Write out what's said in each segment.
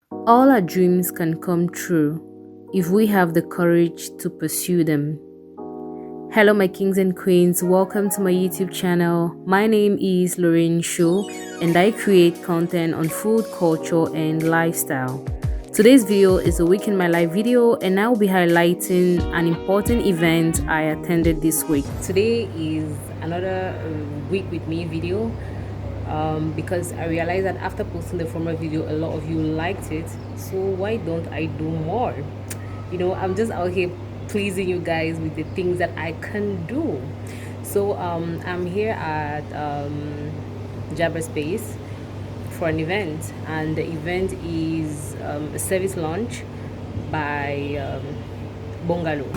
All our dreams can come true if we have the courage to pursue them. Hello my kings and queens, welcome to my YouTube channel. My name is Lorraine Shu and I create content on food, culture and lifestyle. Today's video is a week in my life video and I will be highlighting an important event I attended this week. Today is another week with me video because I realized that after posting the former video a lot of you liked it, so why don't I do more? You know, I'm just out here pleasing you guys with the things that I can do. So I'm here at Jabra Space for an event, and the event is a service launch by Bungalow.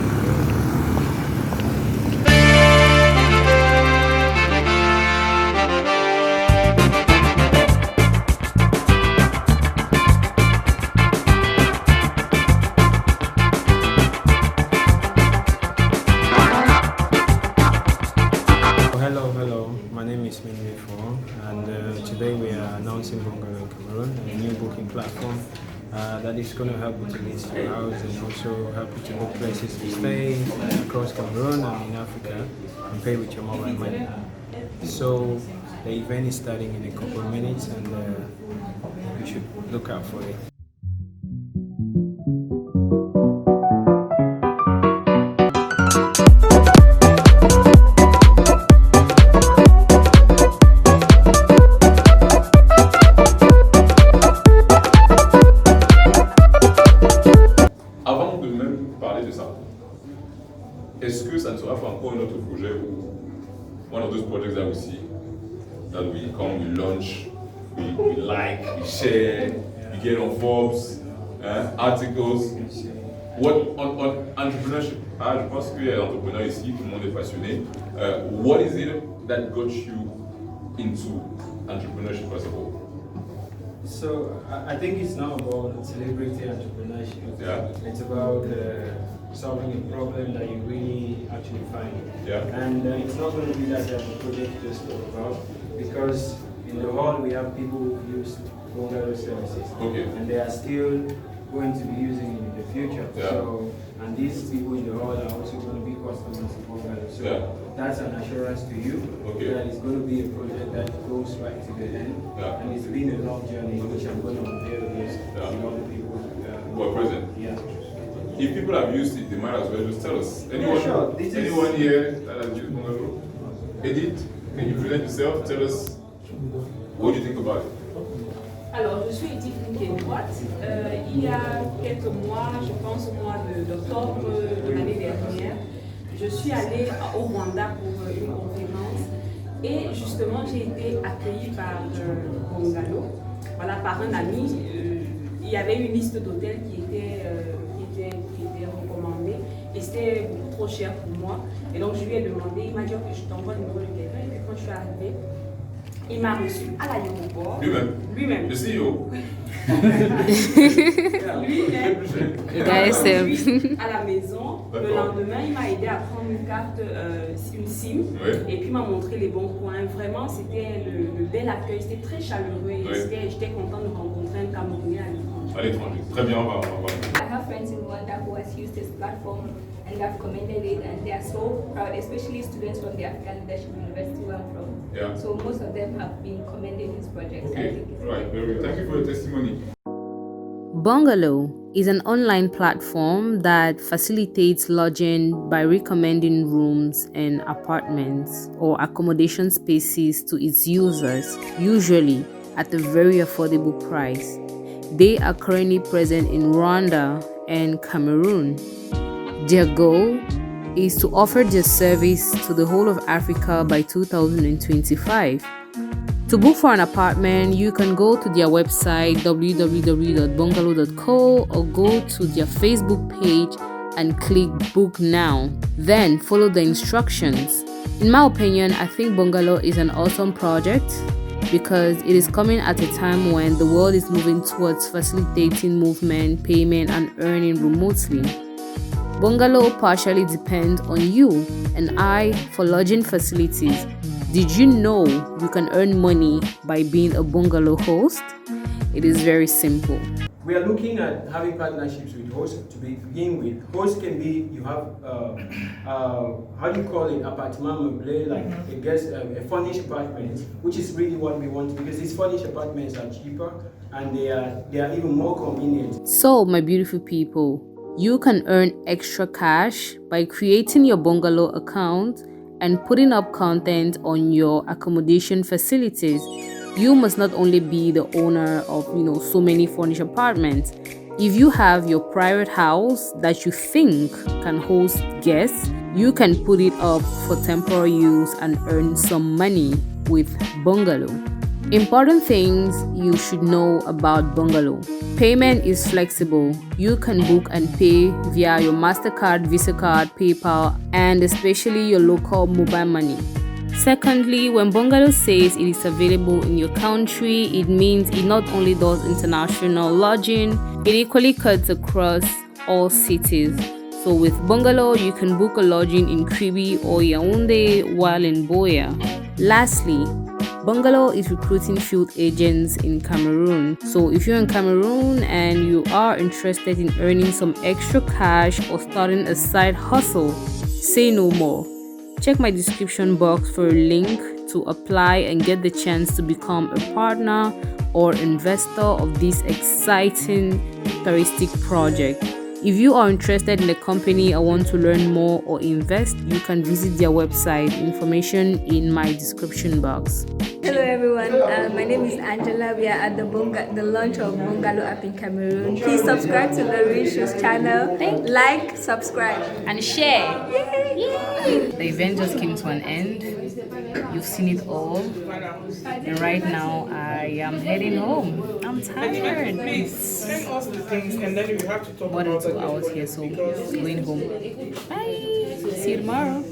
Hello, my name is Minwei Fo, and today we are announcing Bungalow in Cameroon, a new booking platform that is going to help you to list your house and also help you to book places to stay across Cameroon and in Africa and pay with your mobile money. So the event is starting in a couple of minutes and you should look out for it. Avant de même parler de ça, est-ce que ça ne sera pas encore un autre projet ou one of those projects that we see, that we come, we launch, we like, we share, we get on Forbes, articles, what on entrepreneurship? Je pense qu'il y a entrepreneurs ici, tout le monde est passionné. What is it that got you into entrepreneurship first of all? So I think it's not about celebrity entrepreneurship. Yeah. It's about solving a problem that you really actually find. Yeah. And it's not going to be that a project just talk about, because in the hall we have people who use Bungalow services. Okay. And they are still going to be using it in the future. Yeah. So, and these people in the hall are also going to be customers of Bungalow. So Yeah. that's an assurance to you Okay. that it's going to be a project that goes right to the end. Yeah. And it's been a long journey, which I'm going to unveil this Yeah. to all the people Who are present? Yeah. If people have used it, they might as well just tell us. Anyone, sure. This is- anyone here that has used Bungalow? Edith, can you present yourself? Tell us what do you think about it? Alors, je suis Edith Nkeboite. Il y a quelques mois, je pense au mois d'octobre de l'année dernière, je suis allée au Rwanda pour une conférence et justement j'ai été accueillie par Bungalow, voilà, par un ami. Il y avait une liste d'hôtels qui était recommandée et c'était beaucoup trop cher pour moi. Et donc je lui ai demandé, il m'a dit que je t'envoie le numéro de quelqu'un. Et puis quand je suis arrivée, il m'a reçu à l'aéroport. Lui-même. Le CEO. Lui-même. À la maison. Le lendemain, il m'a aidé à prendre une carte, une SIM. Oui. Et puis il m'a montré les bons coins. Vraiment, c'était le bel accueil. C'était très chaleureux. Et Oui. j'étais contente de rencontrer un Camerounais à l'étranger. À l'étranger. Très bien, on va. I have friends in Rwanda who has used this platform and have commended it, and they are so proud, especially students from the African Leadership University where I'm from. Yeah. So most of them have been commending this project. I Okay. think it's Right. Very good. Thank you for your testimony. Bungalow is an online platform that facilitates lodging by recommending rooms and apartments or accommodation spaces to its users, usually at a very affordable price. They are currently present in Rwanda and Cameroon. Their goal is to offer their service to the whole of Africa by 2025. To book for an apartment, you can go to their website www.bungalow.co or go to their Facebook page and click book now. Then follow the instructions. In my opinion, I think Bungalow is an awesome project because it is coming at a time when the world is moving towards facilitating movement, payment, and earning remotely. Bungalow partially depends on you and I for lodging facilities. Did you know you can earn money by being a Bungalow host? It is very simple. we are looking at having partnerships with hosts to begin with. Hosts can be, you have, how do you call it, appartement meublé, like a furnished apartment, which is really what we want, because these furnished apartments are cheaper and they are even more convenient. So, my beautiful people, you can earn extra cash by creating your bungalow account and putting up content on your accommodation facilities. You must not only be the owner of, so many furnished apartments. If you have your private house that you think can host guests, you can put it up for temporary use and earn some money with bungalow. Important things you should know about bungalow. Payment is flexible. You can book and pay via your MasterCard, Visa card, PayPal, and especially your local mobile money. Secondly, when bungalow says it is available in your country, it means it not only does international lodging, it equally cuts across all cities. So with bungalow, you can book a lodging in Kribi or Yaoundé while in Buea. Lastly, bungalow is recruiting field agents in Cameroon. So if you're in Cameroon and you are interested in earning some extra cash or starting a side hustle, say no more. Check my description box for a link to apply and get the chance to become a partner or investor of this exciting futuristic project. If you are interested in the company or want to learn more or invest, you can visit their website. Information in my description box. Hello everyone, my name is Angela. We are at the launch of Bungalow app in Cameroon. Please subscribe to Lorraine Show's channel. Like, subscribe, And share. Yay! The event just came to an end. You've seen it all. And right now I am heading home. I'm tired. Please send us the things and then we have to talk More than about 2 hours here, so going home. Bye. See you tomorrow.